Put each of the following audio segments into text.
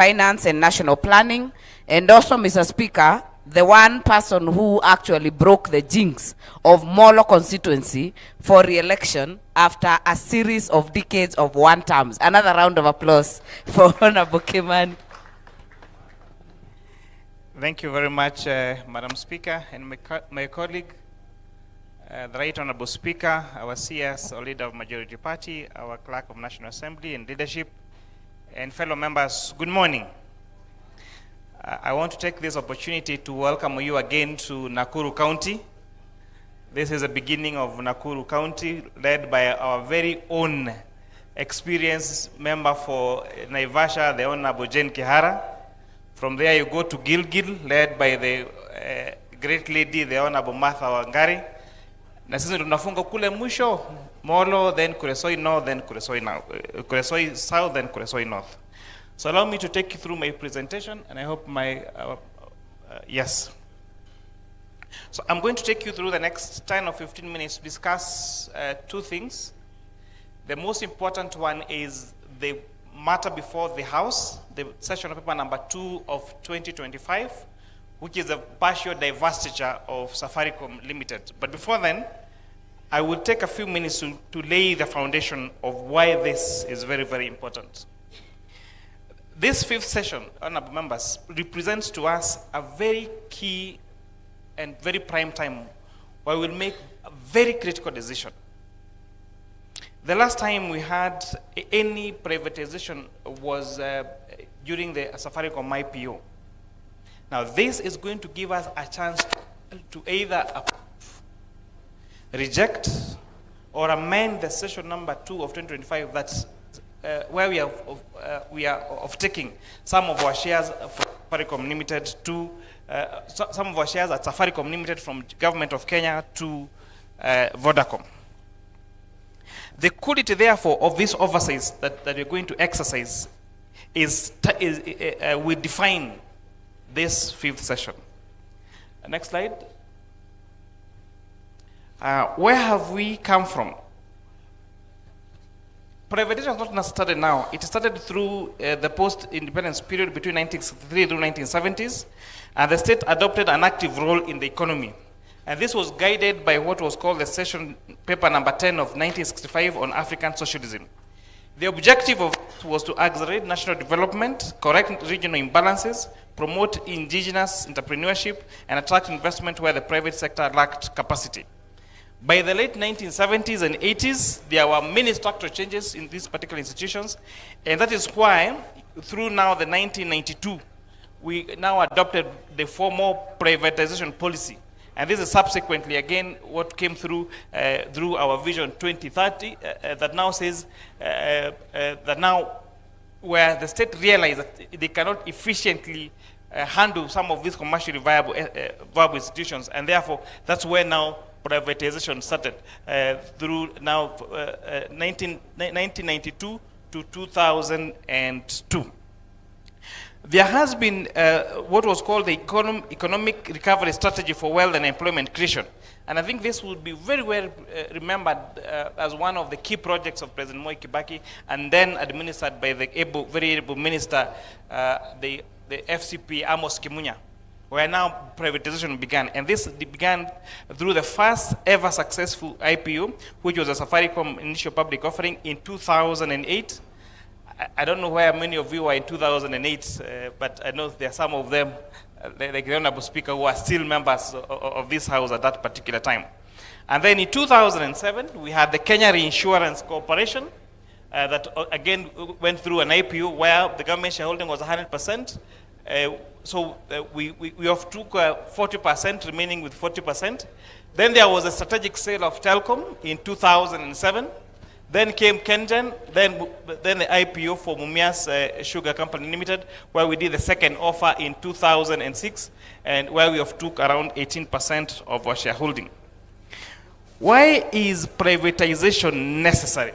Finance and National Planning, and also, Mr. Speaker, the one person who actually broke the jinx of Molo constituency for re-election after a series of decades of one terms. Another round of applause for Honorable Kimani. Thank you very much, Madam Speaker, and my colleague, the Right Honorable Speaker, our CS, our Leader of Majority Party, our Clerk of National Assembly and Leadership, and fellow members, good morning. I want to take this opportunity to welcome you again to Nakuru County. This is the beginning of Nakuru County, led by our very own experienced member for Naivasha, the Honorable Jane Kihara. From there you go to Gilgil, led by the great lady, the Honorable Martha Wangari. Na sisi tunafunga kule mwisho, Molo, then Kuresoi North, then Kuresoi South, then Kuresoi North. So allow me to take you through my presentation, and I hope yes. So I'm going to take you through the next 10 or 15 minutes to discuss two things. The most important one is the matter before the House, the session paper number 2 of 2025, which is a partial divestiture of Safaricom Limited. But before then, I will take a few minutes to lay the foundation of why this is very, very important. This fifth session, honorable members, represents to us a very key and very prime time where we'll make a very critical decision. The last time we had any privatization was during the Safaricom IPO. Now this is going to give us a chance to either approve, reject, or amend the session number 2 of 2025 that's where we are of taking some of our shares from Safaricom Limited to some of our shares at Safaricom Limited from Government of Kenya to Vodacom. The quality, therefore, of this oversight that we're going to exercise will define this fifth session. Next slide. Where have we come from? Privatization has not started now. It started through the post-independence period between 1963 through 1970s, and the state adopted an active role in the economy. And this was guided by what was called the session paper number 10 of 1965 on African socialism. The objective of it was to accelerate national development, correct regional imbalances, promote indigenous entrepreneurship, and attract investment where the private sector lacked capacity. By the late 1970s and 80s, there were many structural changes in these particular institutions, and that is why, through now the 1992, we now adopted the formal privatization policy. And this is subsequently, again, what came through our Vision 2030, that now says that now where the state realized that they cannot efficiently handle some of these commercially viable institutions, and therefore that's where now privatization started through now 1992 to 2002. There has been what was called the economic recovery strategy for wealth and employment creation. And I think this will be very well remembered as one of the key projects of President Moi Kibaki, and then administered by the very able minister, the FCP Amos Kimunya, where now privatization began. And this began through the first ever successful IPO, which was a Safaricom initial public offering in 2008. I don't know where many of you were in 2008, but I know there are some of them, like the Honorable Speaker, who are still members of this House at that particular time. And then in 2007, we had the Kenya Reinsurance Corporation that again went through an IPO where the government shareholding was 100%. So we took 40%, remaining with 40%. Then there was a strategic sale of Telcom in 2007. Then came Kengen, then the IPO for Mumias Sugar Company Limited, where we did the second offer in 2006, and where we took around 18% of our shareholding. Why is privatization necessary?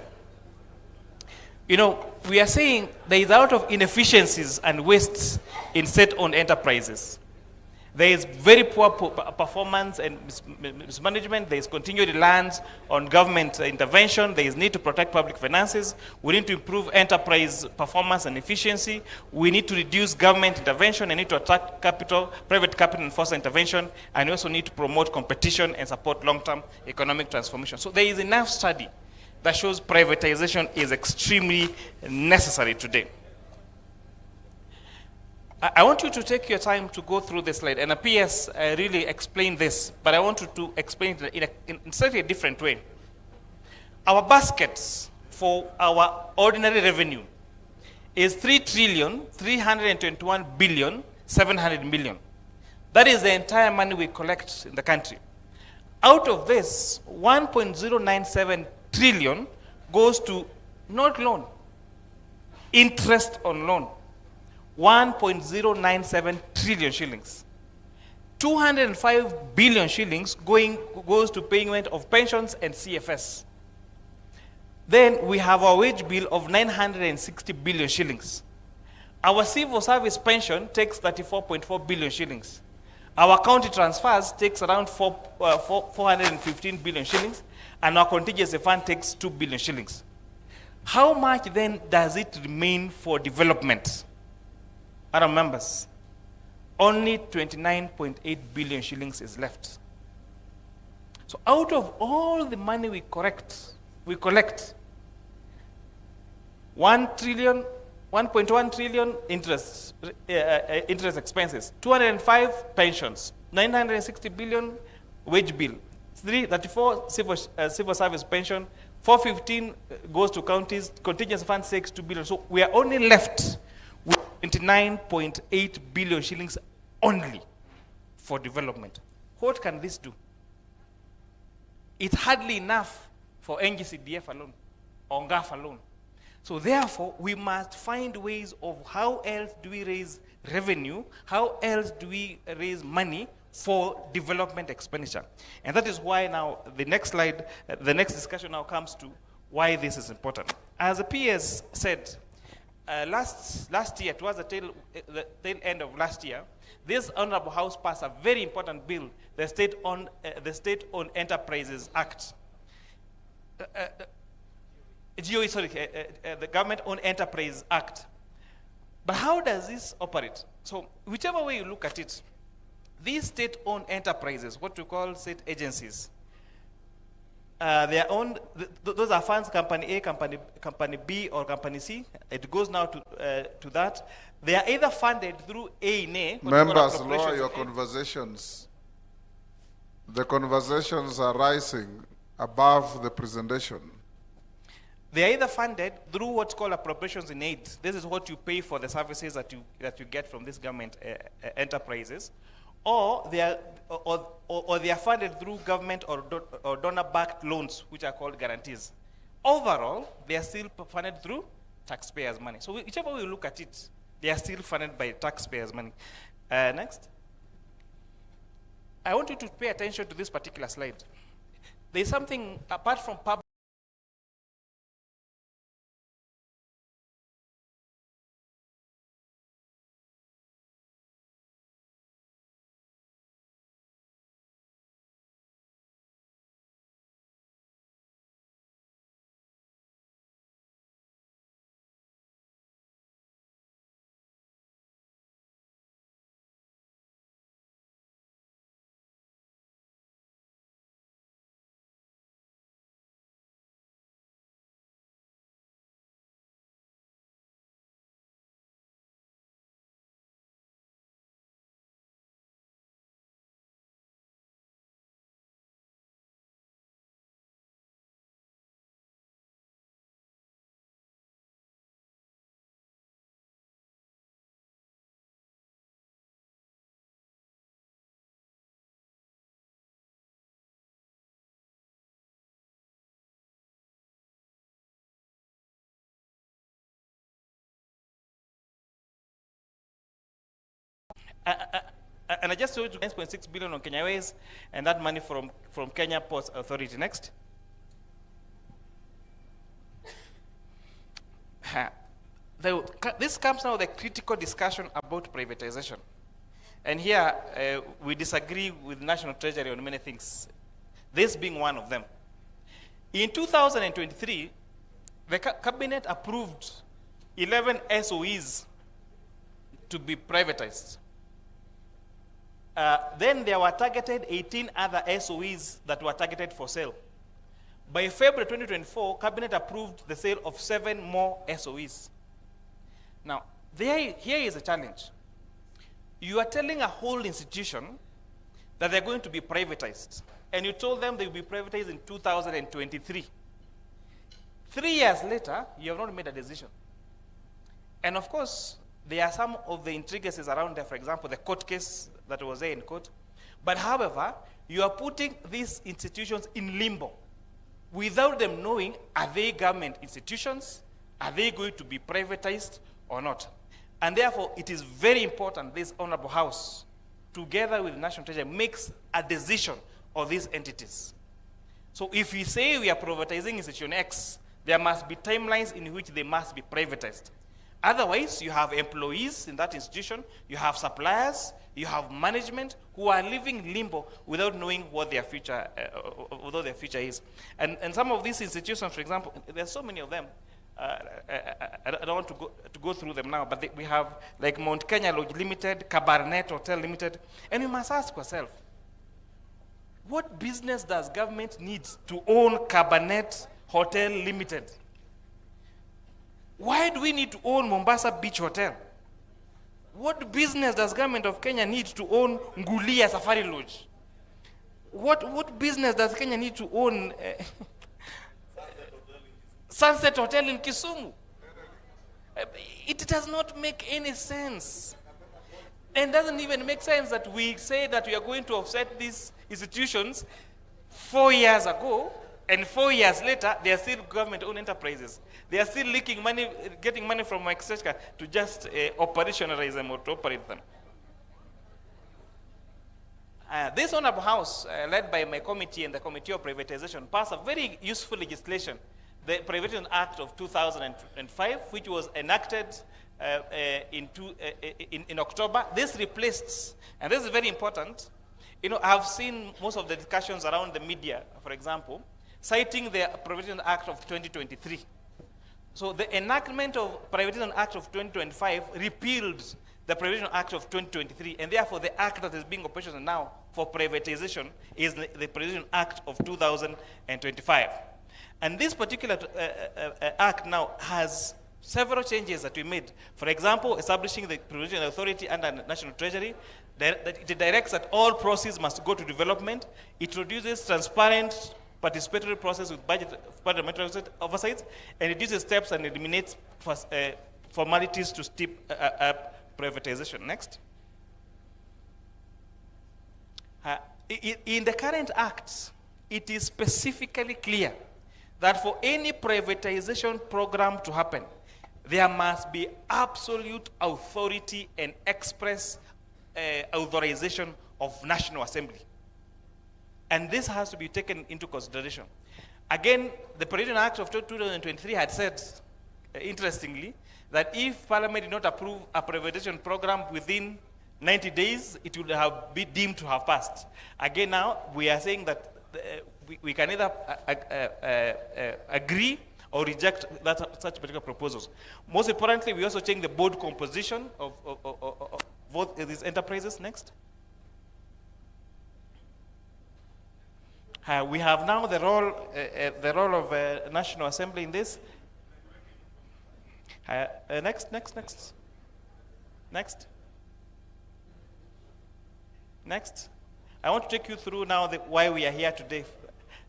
You know, we are saying there is a lot of inefficiencies and wastes in state-owned enterprises. There is very poor performance and mismanagement. There is continued reliance on government intervention. There is need to protect public finances. We need to improve enterprise performance and efficiency. We need to reduce government intervention and need to attract capital, private capital and foster intervention. And we also need to promote competition and support long-term economic transformation. So there is enough study that shows privatization is extremely necessary today. I want you to take your time to go through this slide. And a PS really explained this, but I want you to explain it in slightly a different way. Our baskets for our ordinary revenue is 3,321,700,000,000. That is the entire money we collect in the country. Out of this, 1.097 trillion goes to not loan, interest on loan. 1.097 trillion shillings. 205 billion shillings goes to payment of pensions and CFS. Then we have our wage bill of 960 billion shillings. Our civil service pension takes 34.4 billion shillings. Our county transfers takes around 415 billion shillings, and our contingency fund takes 2 billion shillings. How much then does it remain for development? Madam members, only 29.8 billion shillings is left. So out of all the money we collect 1.1 trillion interest expenses, 205 pensions, 960 billion wage bill, 34 civil service pension, 415 goes to counties, contingency fund 2 billion. So we are only left with 29.8 billion shillings only for development. What can this do? It's hardly enough for NGCDF alone, or NGAF alone. So therefore, we must find ways of how else do we raise revenue, how else do we raise money for development expenditure. And that is why now the next slide, the next discussion now comes to why this is important. As the PS said, last year, towards the tail end of last year, this Honorable House passed a very important bill, the State-Owned Enterprises Act. The Government-Owned Enterprise Act. But how does this operate? So whichever way you look at it, these state-owned enterprises, what we call state agencies, they are owned, those are funds, company A, company B, or company C. It goes now to that. They are either funded through A&A. Members, lower your conversations. The conversations are rising above the presentation. They are either funded through what's called appropriations in aid. This is what you pay for the services that you get from these government enterprises, or they are funded through government or donor-backed loans, which are called guarantees. Overall, they are still funded through taxpayers' money. So whichever way you look at it, they are still funded by taxpayers' money. Next. I want you to pay attention to this particular slide. There is something apart from public. And I just told you 9.6 billion on Kenya Airways, and that money from Kenya Ports Authority. Next. This comes now the critical discussion about privatization. And here, we disagree with National Treasury on many things, this being one of them. In 2023, the cabinet approved 11 SOEs to be privatized. Then there were targeted 18 other SOEs that were targeted for sale. By February 2024, cabinet approved the sale of 7 more SOEs. Now, here is a challenge. You are telling a whole institution that they're going to be privatized, and you told them they will be privatized in 2023. 3 years later, you have not made a decision. And of course, there are some of the intricacies around there, for example, the court case that was there in court. But however, you are putting these institutions in limbo without them knowing, are they government institutions? Are they going to be privatized or not? And therefore, it is very important this Honorable House, together with the National Treasury, makes a decision of these entities. So if we say we are privatizing institution X, there must be timelines in which they must be privatized. Otherwise, you have employees in that institution, you have suppliers, you have management who are living limbo without knowing what their future, is. And some of these institutions, for example, there are so many of them. I don't want to go through them now, but we have like Mount Kenya Lodge Limited, Cabernet Hotel Limited, and we must ask ourselves, what business does government need to own Cabernet Hotel Limited? Why do we need to own Mombasa Beach Hotel? What business does government of Kenya need to own Ngulia Safari Lodge? What business does Kenya need to own Sunset Hotel in Kisumu? It does not make any sense. And doesn't even make sense that we say that we are going to offset these institutions 4 years ago, and 4 years later, they are still government-owned enterprises. They are still leaking money, getting money from Exchequer to just operationalize them or to operate them. This Honorable House, led by my committee and the Committee of Privatization, passed a very useful legislation, the Privatization Act of 2005, which was enacted in October. This replaced, and this is very important, I've seen most of the discussions around the media, for example, citing the Privatization Act of 2023. So the enactment of Privatization Act of 2025 repealed the Privatization Act of 2023, and therefore the act that is being operational now for privatization is the Privatization Act of 2025. And this particular act now has several changes that we made. For example, establishing the Privatization Authority under National Treasury. It directs that all proceeds must go to development. It introduces transparent participatory process with parliamentary oversight, and reduces steps and eliminates formalities to step up privatization. Next. In the current act, it is specifically clear that for any privatization program to happen, there must be absolute authority and express authorization of National Assembly. And this has to be taken into consideration. Again, the Privatization Act of 2023 had said, interestingly, that if Parliament did not approve a privatization program within 90 days, it would have been deemed to have passed. Again, now, we are saying that we can either agree or reject such particular proposals. Most importantly, we also change the board composition of both these enterprises. Next. We have now the role of National Assembly in this. Next. I want to take you through now why we are here today,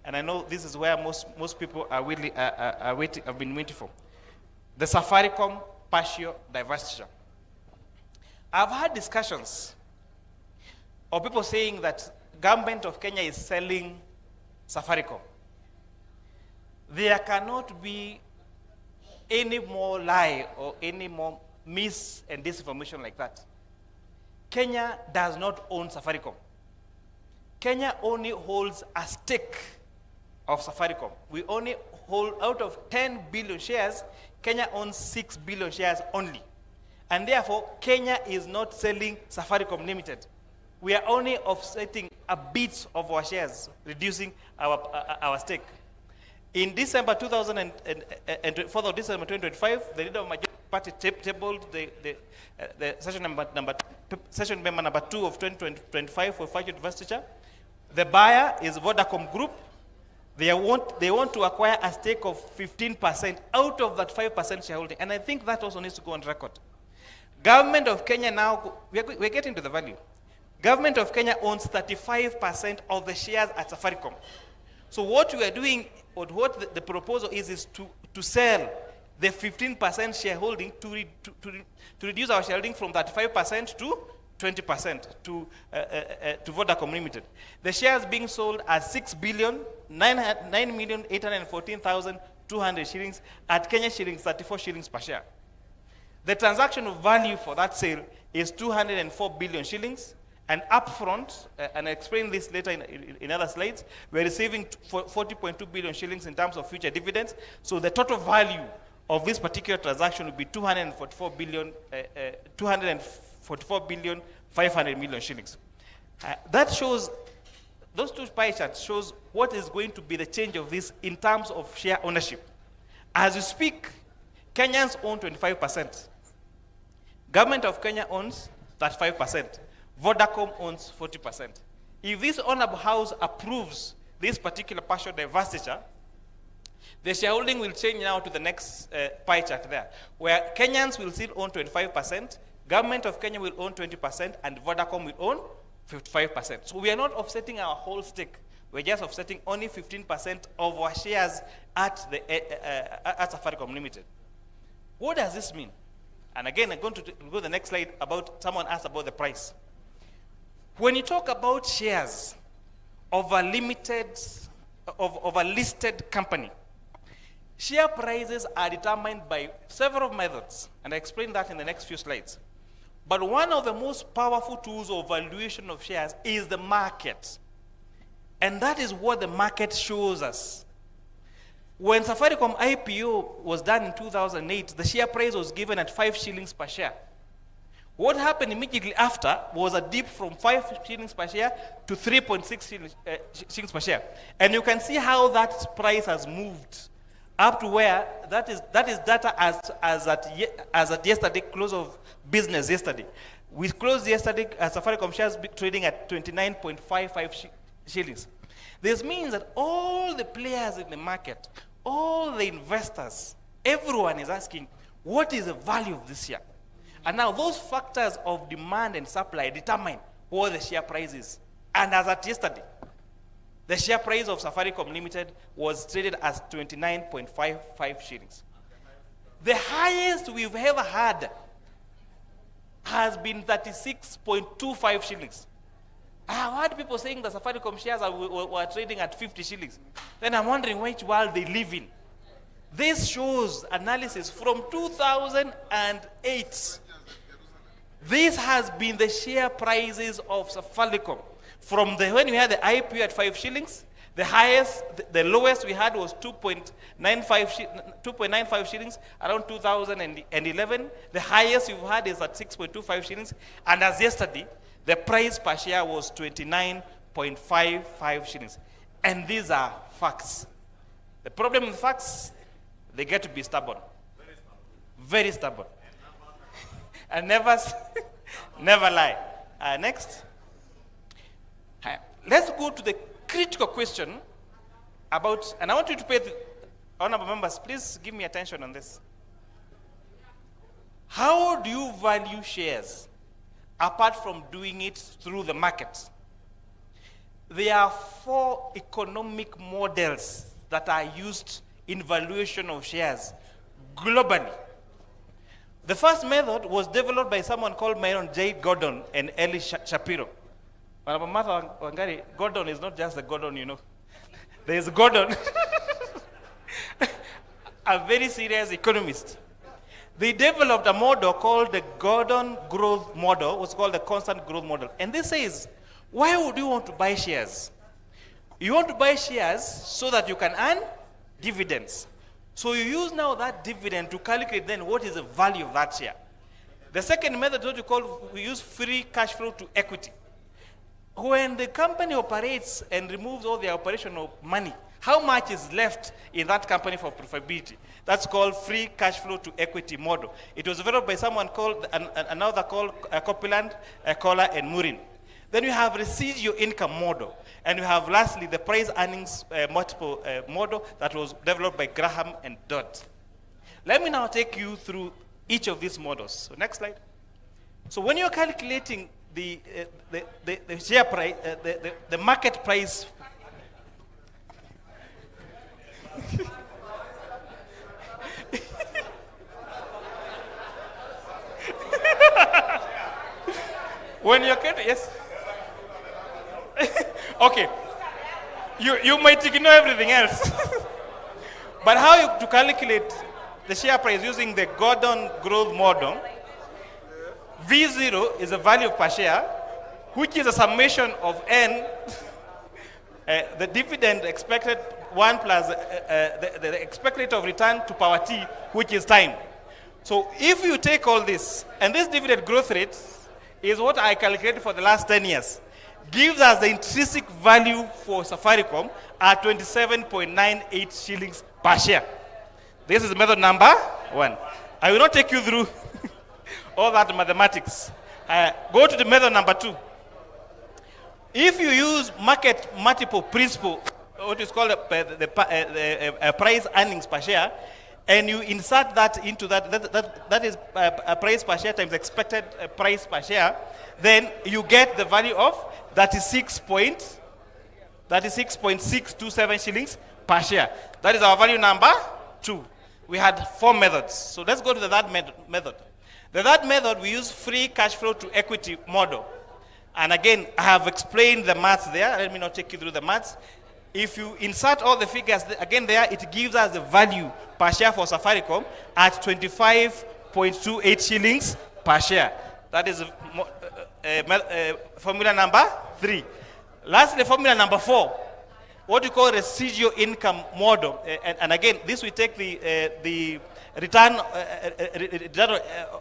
and I know this is where most people are have been waiting for. The Safaricom partial divestiture. I've had discussions of people saying that government of Kenya is selling Safaricom. There cannot be any more lie or any more mis and disinformation like that. Kenya does not own Safaricom. Kenya only holds a stake of Safaricom. We only hold, out of 10 billion shares, Kenya owns 6 billion shares only. And therefore, Kenya is not selling Safaricom Limited. We are only offsetting a bit of our shares, reducing our stake. In December 4th of December 2025, the leader of majority party tabled the session member number 2 of 2025 for future divestiture. The buyer is Vodacom Group. They want to acquire a stake of 15% out of that 5% shareholding, and I think that also needs to go on record. Government of Kenya now, we're getting to the value. Government of Kenya owns 35% of the shares at Safaricom. So what we are doing, or what the proposal is to sell the 15% shareholding to reduce our shareholding from 35% to 20% to Vodacom Limited. The shares being sold at 6,9,814,200 shillings at Kenya shillings 34 shillings per share. The transaction value for that sale is 204 billion shillings. And upfront, and I explain this later in other slides, we're receiving 40.2 billion shillings in terms of future dividends. So the total value of this particular transaction would be 244 billion 500 million shillings. That shows, those two pie charts shows what is going to be the change of this in terms of share ownership. As we speak, Kenyans own 25%. Government of Kenya owns 35%. Vodacom owns 40%. If this honorable house approves this particular partial divestiture, the shareholding will change now to the next pie chart there, where Kenyans will still own 25%, Government of Kenya will own 20%, and Vodacom will own 55%. So we are not offsetting our whole stake. We're just offsetting only 15% of our shares at Safaricom Limited. What does this mean? And again, I'm going to go to the next slide about, someone asked about the price. When you talk about shares of a listed company, share prices are determined by several methods, and I explain that in the next few slides. But one of the most powerful tools of valuation of shares is the market. And that is what the market shows us. When Safaricom IPO was done in 2008, the share price was given at 5 shillings per share. What happened immediately after was a dip from 5 shillings per share to 3.6 shillings per share. And you can see how that price has moved up to where that is data as at yesterday, close of business yesterday. We closed yesterday as Safaricom shares trading at 29.55 shillings. This means that all the players in the market, all the investors, everyone is asking, what is the value of this share? And now those factors of demand and supply determine what the share price is. And as at yesterday, the share price of Safaricom Limited was traded as 29.55 shillings. The highest we've ever had has been 36.25 shillings. I have heard people saying that Safaricom shares were trading at 50 shillings. Then I'm wondering which world they live in. This shows analysis from 2008. This has been the share prices of Safaricom. From when we had the IPO at 5 shillings, the highest, the lowest we had was 2.95 shillings around 2011. The highest we've had is at 6.25 shillings. And as yesterday, the price per share was 29.55 shillings. And these are facts. The problem with facts, they get to be stubborn. Very stubborn. And never lie. Next. Let's go to the critical question about, and I want you to pay, honorable members, please give me attention on this. How do you value shares apart from doing it through the market? There are 4 economic models that are used in valuation of shares globally. The first method was developed by someone called Myron J. Gordon and Eli Shapiro. But Martha Wangari, Gordon is not just the Gordon, you know. There is Gordon, a very serious economist. They developed a model called the Gordon growth model, what's called the constant growth model. And this says, why would you want to buy shares? You want to buy shares so that you can earn dividends. So you use now that dividend to calculate then what is the value of that share. The second method is what we use free cash flow to equity. When the company operates and removes all their operational money, how much is left in that company for profitability? That's called free cash flow to equity model. It was developed by someone called, another called Copeland, Kohler, and Murin. Then you have residual income model. And you have lastly the price earnings multiple model that was developed by Graham and Dodd. Let me now take you through each of these models. So next slide. So when you're calculating the share price, the market price when you're yes. Okay, you might ignore everything else. But how to calculate the share price using the Gordon growth model? V0 is a value per share, which is a summation of N, the dividend expected 1 plus the expected rate of return to power T, which is time. So if you take all this, and this dividend growth rate is what I calculated for the last 10 years, gives us the intrinsic value for Safaricom at 27.98 shillings per share. This is method number 1. I will not take you through all that mathematics. Go to the method number 2. If you use market multiple principle, what is called the price earnings per share, and you insert that into that is a price per share times expected price per share, then you get the value of 36.627 shillings per share. That is our value number 2. We had 4 methods. So let's go to the third method. The third method, we use free cash flow to equity model. And again, I have explained the maths there. Let me not take you through the maths. If you insert all the figures, again there, it gives us the value per share for Safaricom at 25.28 shillings per share. That is formula number 3. Lastly, formula number 4, what you call residual income model. And again, this we take the return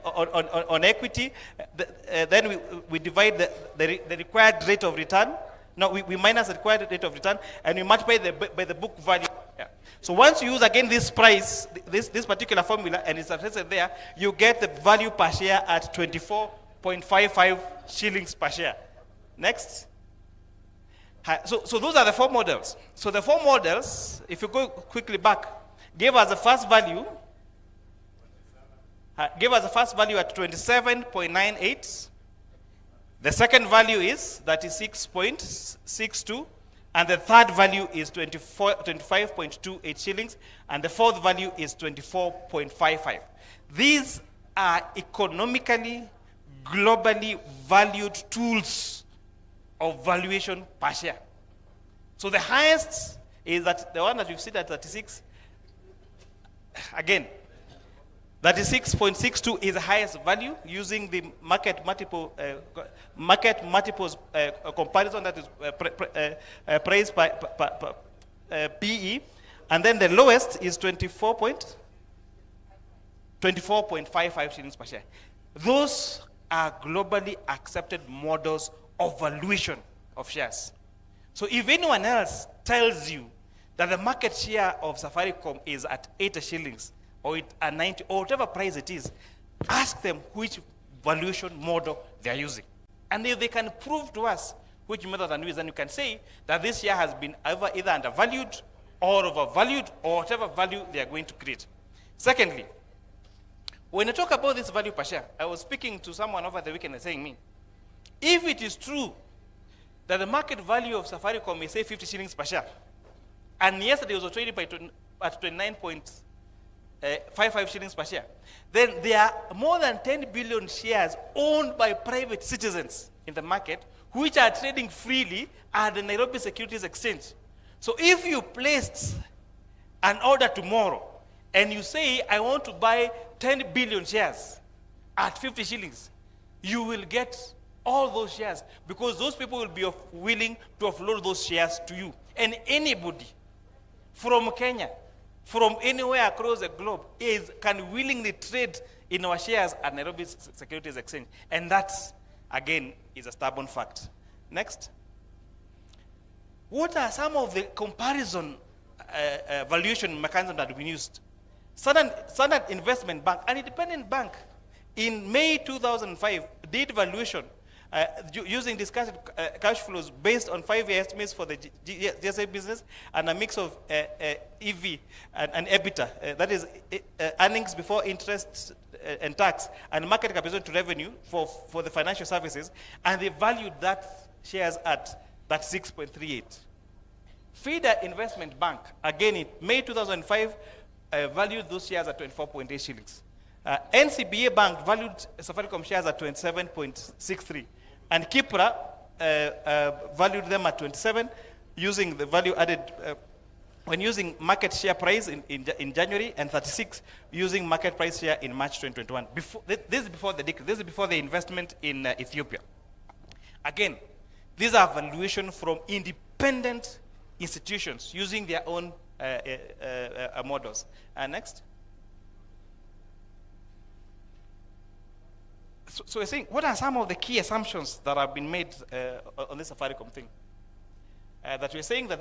on equity, then we divide the required rate of return. No, we minus the required rate of return, and we multiply by the book value. Yeah. So once you use again this price, this particular formula, and it's substituted there, you get the value per share at 24.55 shillings per share. Next. So those are the 4 models. So the 4 models, if you go quickly back, gave us the first value. Give us the first value at 27.98. The second value is 36.62. And the third value is 25.28 shillings. And the fourth value is 24.55. These are economically, globally valued tools of valuation per share. So the highest is that the one that you've seen at 36. Again, 36.62 is the highest value using the market multiples comparison, that is price by PE, and then the lowest is 24.55 shillings per share. Those are globally accepted models of valuation of shares. So if anyone else tells you that the market share of Safaricom is at 80 shillings, or at 90, or whatever price it is, ask them which valuation model they are using. And if they can prove to us which method they use, then you can say that this share has been either undervalued or overvalued, or whatever value they are going to create. Secondly, when I talk about this value per share, I was speaking to someone over the weekend and saying me, if it is true that the market value of Safaricom is say 50 shillings per share, and yesterday it was traded at 29.55 shillings per share, then there are more than 10 billion shares owned by private citizens in the market, which are trading freely at the Nairobi Securities Exchange. So if you placed an order tomorrow, and you say, I want to buy 10 billion shares at 50 shillings, you will get all those shares, because those people will be willing to offload those shares to you. And anybody from Kenya, from anywhere across the globe, can willingly trade in our shares at Nairobi Securities Exchange. And that, again, is a stubborn fact. Next. What are some of the comparison valuation mechanisms that have been used? Standard Investment Bank, an independent bank, in May 2005, did valuation using discussed cash flows based on 5-year estimates for the GSA business and a mix of EV and EBITDA, that is earnings before interest and tax, and market capitalization to revenue for the financial services, and they valued that shares at that 6.38. Feeder Investment Bank, again in May 2005, valued those shares at 24.8 shillings. NCBA Bank valued Safaricom shares at 27.63. And Kipra valued them at 27, using the value added, when using market share price in January, and 36 using market price share in March 2021. This is before the decree. This is before the investment in Ethiopia. Again, these are valuations from independent institutions using their own models. Next. So we're saying, what are some of the key assumptions that have been made on this Safaricom thing? That we're saying that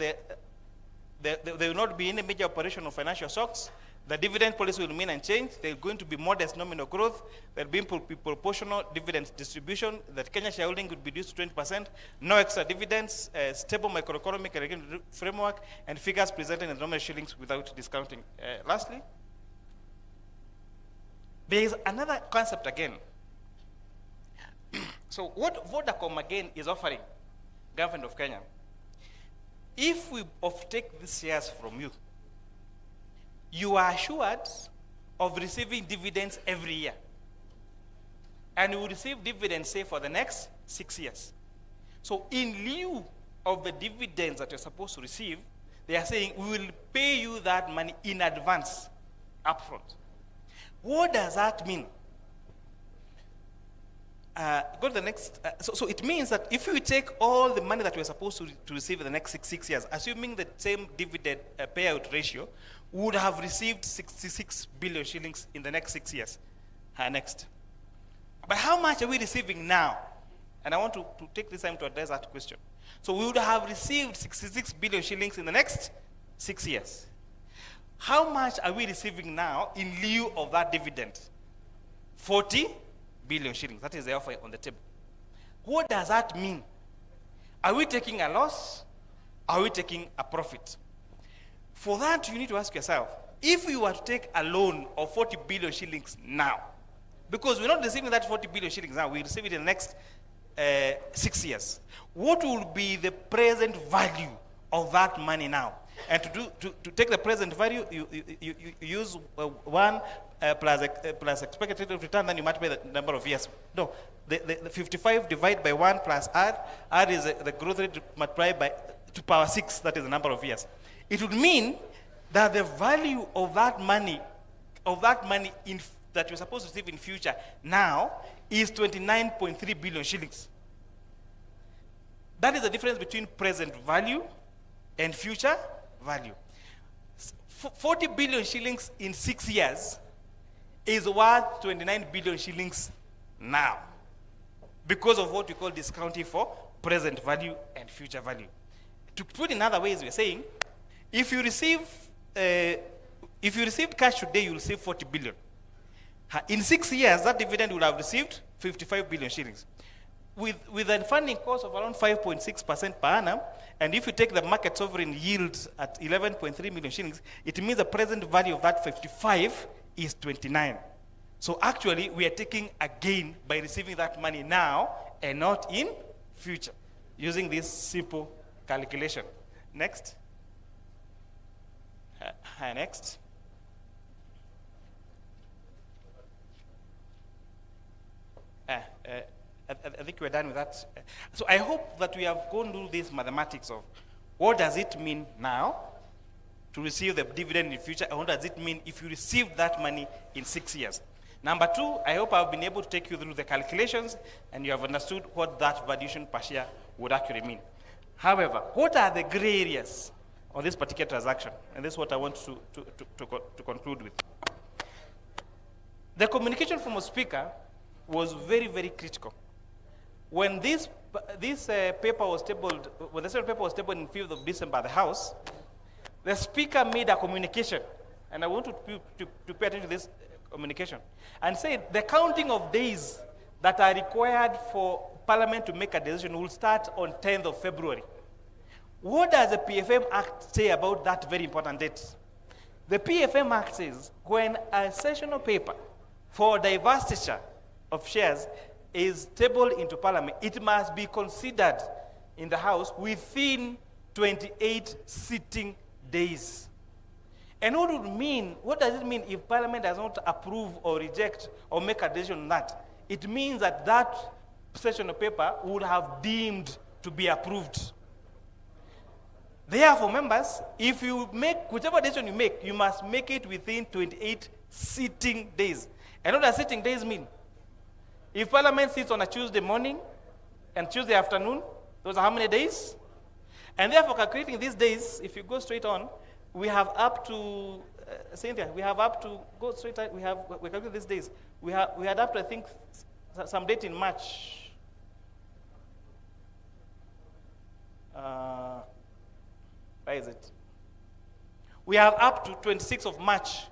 there will not be any major operational financial shocks. The dividend policy will remain unchanged. There's going to be modest nominal growth. There'll be proportional dividend distribution. That Kenya shareholding would be reduced to 20%. No extra dividends. Stable macroeconomic and regulatory framework, and figures presented in nominal shillings without discounting. Lastly, there is another concept again. So what Vodacom again is offering government of Kenya, if we offtake these shares from you, you are assured of receiving dividends every year. And you will receive dividends, say, for the next 6 years. So in lieu of the dividends that you're supposed to receive, they are saying, we will pay you that money in advance, upfront. What does that mean? Go to the next. So it means that if you take all the money that we're supposed to receive in the next six years, assuming the same dividend payout ratio, we would have received 66 billion shillings in the next 6 years. Next. But how much are we receiving now? And I want to take this time to address that question. So we would have received 66 billion shillings in the next 6 years. How much are we receiving now in lieu of that dividend? 40 billion shillings. That is the offer on the table. What does that mean? Are we taking a loss? Are we taking a profit? For that, you need to ask yourself, if you were to take a loan of 40 billion shillings now, because we're not receiving that 40 billion shillings now, we receive it in the next 6 years, what will be the present value of that money now? And to take the present value, you use 1 plus expected rate of return, then you multiply the number of years. No, the 55 divided by 1 plus R is the growth rate multiplied by 2 power 6, that is the number of years. It would mean that the value of that money that you're supposed to receive in future now is 29.3 billion shillings. That is the difference between present value and future value. 40 billion shillings in 6 years is worth 29 billion shillings now, because of what we call discounting for present value and future value. To put in other ways, we're saying, if you receive cash today, you will receive 40 billion. In 6 years, that dividend will have received 55 billion shillings. With a funding cost of around 5.6% per annum, and if you take the market sovereign yield at 11.3 million shillings, it means the present value of that 55 is 29. So actually, we are taking a gain by receiving that money now and not in future, using this simple calculation. Next. Next. I think we're done with that. So I hope that we have gone through this mathematics of what does it mean now to receive the dividend in future, and what does it mean if you receive that money in 6 years. Number 2, I hope I've been able to take you through the calculations and you have understood what that valuation per share would actually mean. However, what are the gray areas on this particular transaction? And this is what I want to conclude with. The communication from a speaker was very, very critical. When this paper was tabled, when the Senate paper was tabled on 5th of December at the House, the speaker made a communication, and I want to pay attention to this communication, and said the counting of days that are required for Parliament to make a decision will start on 10th of February. What does the PFM Act say about that very important date? The PFM Act says when a sessional paper for divestiture of shares is tabled into Parliament, it must be considered in the House within 28 sitting days. And what does it mean if Parliament does not approve or reject or make a decision on that? It means that that sessional paper would have deemed to be approved. Therefore, members, if you make whichever decision you make, you must make it within 28 sitting days. And what does sitting days mean? If Parliament sits on a Tuesday morning and Tuesday afternoon, those are how many days? And therefore, calculating these days, if you go straight on, we have up to, Cynthia, we have up to, go straight on, we calculate these days. We had up to, I think, some date in March. Where is it? We have up to 26th of March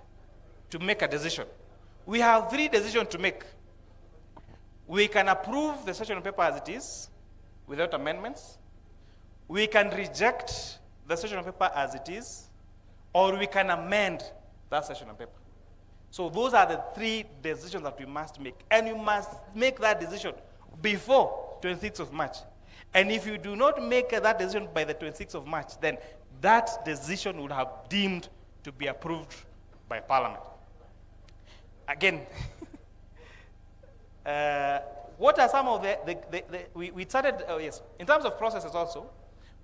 to make a decision. We have 3 decisions to make. We can approve the sessional paper as it is, without amendments. We can reject the sessional paper as it is, or we can amend that sessional paper. So those are the 3 decisions that we must make. And you must make that decision before 26th of March. And if you do not make that decision by the 26th of March, then that decision would have deemed to be approved by Parliament. Again, what are some of we started, yes, in terms of processes also,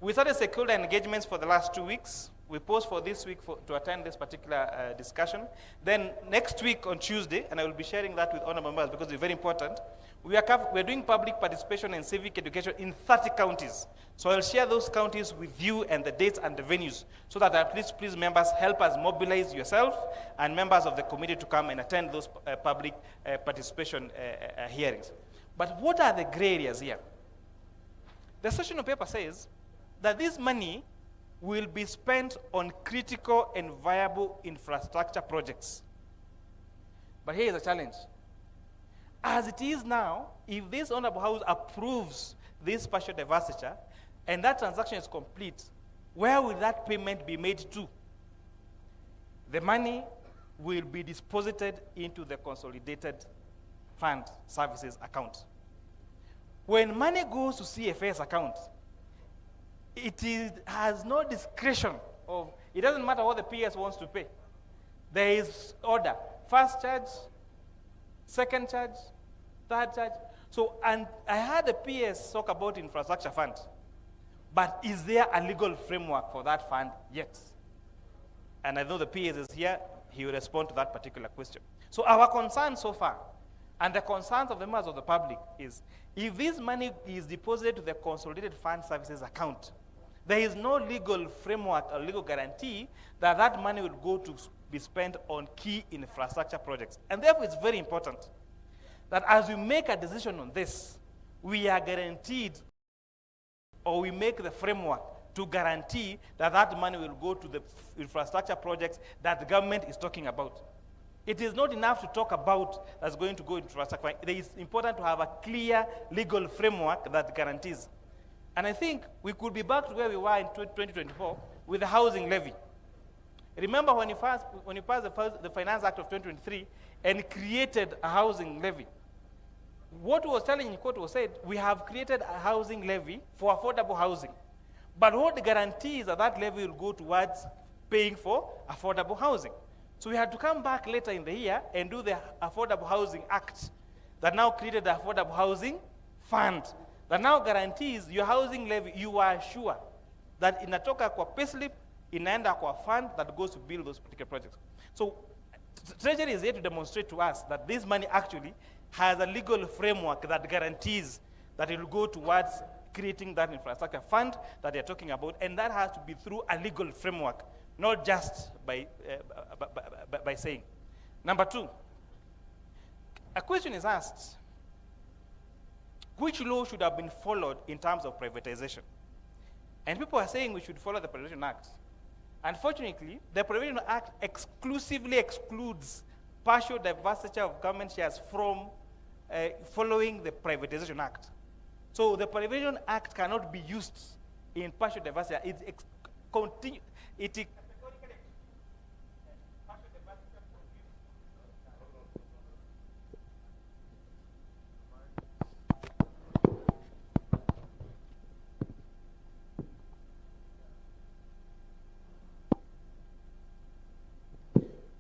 we started stakeholder engagements for the last 2 weeks. We post for this week to attend this particular discussion. Then next week on Tuesday, and I will be sharing that with honorable members because it's very important, we are doing public participation and civic education in 30 counties. So I'll share those counties with you and the dates and the venues so that please members help us mobilize yourself and members of the committee to come and attend those public participation hearings. But what are the gray areas here? The sessional paper says that this money will be spent on critical and viable infrastructure projects. But here is a challenge. As it is now, if this Honorable House approves this partial divestiture and that transaction is complete, where will that payment be made to? The money will be deposited into the consolidated fund services account. When money goes to CFS account, has no discretion of, it doesn't matter what the PS wants to pay. There is order, first charge, second charge, third charge. So, and I heard the PS talk about infrastructure fund, but is there a legal framework for that fund yet? And I know the PS is here, he will respond to that particular question. So our concern so far, and the concerns of the members of the public is, if this money is deposited to the consolidated fund services account, there is no legal framework or legal guarantee that that money will go to be spent on key infrastructure projects. And therefore, it's very important that as we make a decision on this, we are guaranteed, or we make the framework to guarantee that that money will go to the infrastructure projects that the government is talking about. It is not enough to talk about that's going to go into infrastructure. It is important to have a clear legal framework that guarantees. And I think we could be back to where we were in 2024 with the housing levy. Remember when you passed the Finance Act of 2023 and created a housing levy. What was telling in court was said, we have created a housing levy for affordable housing. But what guarantees that that levy will go towards paying for affordable housing? So we had to come back later in the year and do the Affordable Housing Act that now created the Affordable Housing Fund that now guarantees your housing levy, you are sure that inatoka kwa payslip, inaenda kwa fund that goes to build those particular projects. So Treasury is here to demonstrate to us that this money actually has a legal framework that guarantees that it will go towards creating that infrastructure fund that they're talking about, and that has to be through a legal framework, not just by saying. Number 2, A question is asked, which law should have been followed in terms of privatization? And people are saying we should follow the Privatization Act. Unfortunately, the Privatization Act exclusively excludes partial divestiture of government shares from following the Privatization Act. So the Privatization Act cannot be used in partial divestiture.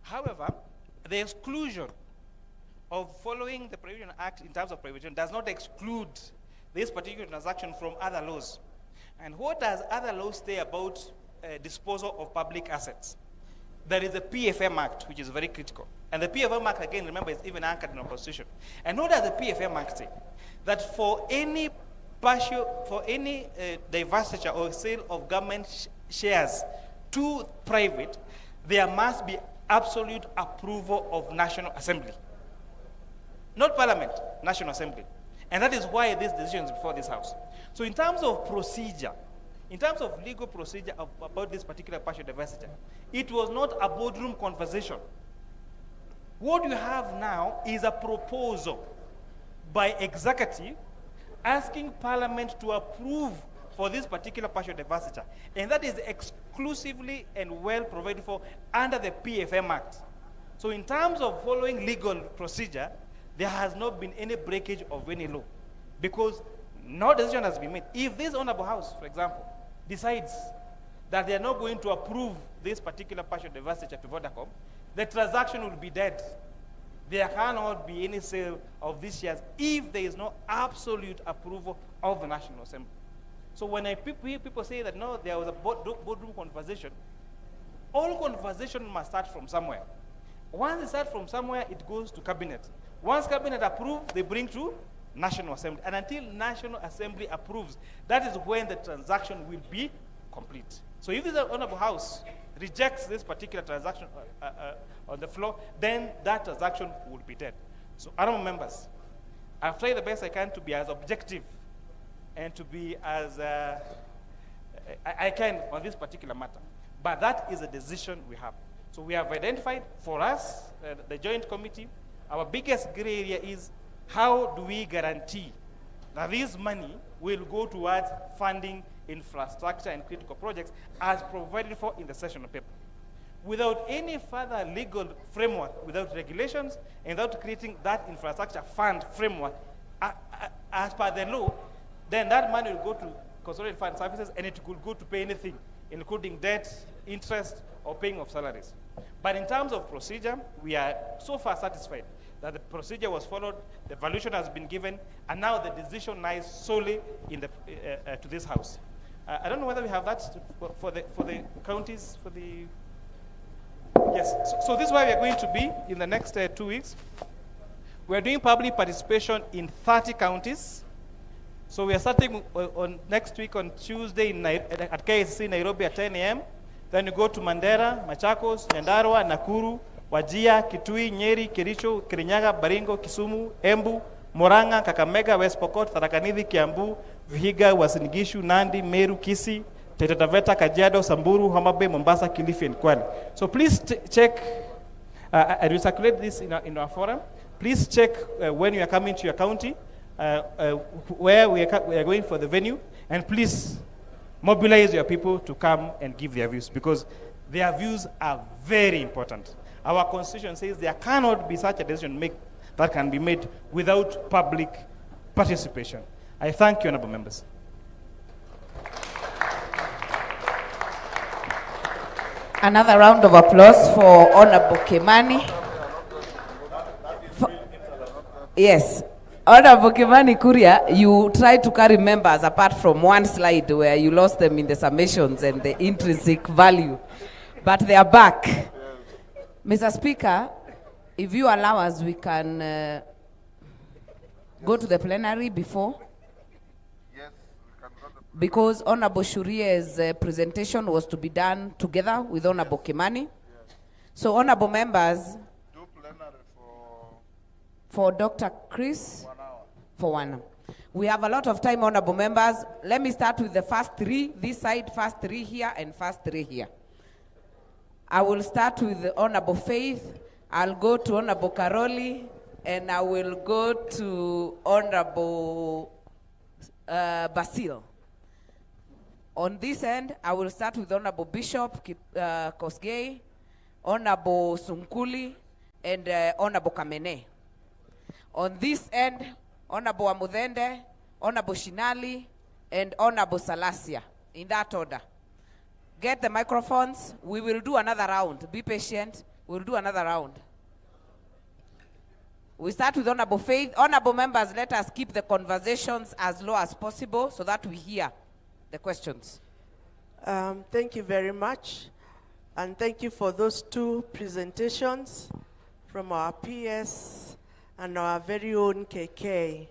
However, the exclusion of following the Privatization Act in terms of privatization does not exclude this particular transaction from other laws. And what does other laws say about disposal of public assets? There is a PFM Act, which is very critical. And the PFM Act, again, remember, is even anchored in our Constitution. And what does the PFM Act say? That for any divestiture or sale of government shares to private, there must be absolute approval of National Assembly. Not Parliament, National Assembly. And that is why this decision is before this House. So in terms of procedure, in terms of legal procedure about this particular partial divestiture, it was not a boardroom conversation. What you have now is a proposal by executive asking Parliament to approve for this particular partial divestiture. And that is exclusively and well provided for under the PFM Act. So in terms of following legal procedure, there has not been any breakage of any law because no decision has been made. If this Honorable House, for example, decides that they are not going to approve this particular partial divestiture to Vodacom, the transaction will be dead. There cannot be any sale of these shares if there is no absolute approval of the National Assembly. So when I hear people say that no, there was a boardroom conversation, all conversation must start from somewhere. Once it starts from somewhere, it goes to cabinet. Once cabinet approves, they bring to National Assembly. And until National Assembly approves, that is when the transaction will be complete. So if the Honorable House rejects this particular transaction on the floor, then that transaction will be dead. So honorable members, I've tried the best I can to be as objective and to be as I can on this particular matter. But that is a decision we have. So we have identified for us, the joint committee, our biggest gray area is how do we guarantee that this money will go towards funding infrastructure and critical projects as provided for in the session paper. Without any further legal framework, without regulations, and without creating that infrastructure fund framework as per the law, then that money will go to consolidated fund services and it could go to pay anything, including debt, interest, or paying of salaries. But in terms of procedure, we are so far satisfied that the procedure was followed, the valuation has been given, and now the decision lies solely in the, to this House. I don't know whether we have that for the counties, for the... Yes, so this is why we are going to be in the next 2 weeks. We are doing public participation in 30 counties. So we are starting on next week on Tuesday at KSC Nairobi at 10 a.m. Then you go to Mandera, Machakos, Nyandarua, Nakuru, Wajia, Kitui, Nyeri, Kericho, Kirinyaga, Baringo, Kisumu, Embu, Murang'a, Kakamega, West Pokot, Tharaka Nithi, Kiambu, Vihiga, Uasin Gishu, Nandi, Meru, Kisii, Taita Taveta, Kajiado, Samburu, Homa Bay, Mombasa, Kilifi, and Kwale. So please check, and we circulate this in our forum. Please check when you are coming to your county, where we are going for the venue, and please mobilize your people to come and give their views, because their views are very important. Our constitution says there cannot be such a decision that can be made without public participation. I thank you, honorable members. Another round of applause for Honorable Kimani. Yes. Honorable Kimani Kuria, you tried to carry members apart from one slide where you lost them in the summations and the intrinsic value, but they are back. Yes. Mr. Speaker, if you allow us, we can go to the plenary before. Yes, we can go to the because Honorable Shuria's presentation was to be done together with Honorable Kimani. Yes. So, honorable members, do plenary for For Dr. Chris? 1 hour. For 1 hour. We have a lot of time, honorable members. Let me start with the first three, this side, first three here, and first three here. I will start with the Honorable Faith. I'll go to Honorable Karoli, and I will go to Honorable Basil. On this end, I will start with Honorable Bishop Kosgei, Honorable Sunkuli, and Honorable Kamene. On this end, Honorable Amudende, Honorable Shinali, and Honorable Salasia, in that order. Get the microphones. We will do another round. Be patient. We'll do another round. We start with Honorable Faith. Honorable members, let us keep the conversations as low as possible so that we hear the questions. Thank you very much. And thank you for those two presentations from our PS and our very own KK.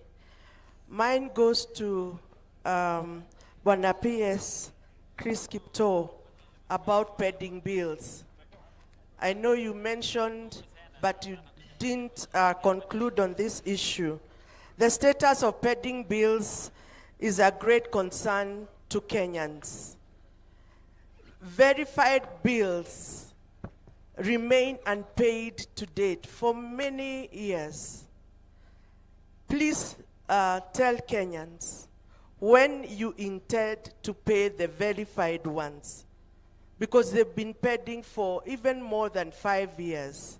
Mine goes to Bwana PS Chris Kipto about pending bills. I know you mentioned, but you didn't conclude on this issue. The status of pending bills is a great concern to Kenyans. Verified bills remain unpaid to date for many years. Please tell Kenyans when you intend to pay the verified ones, because they've been pending for even more than 5 years.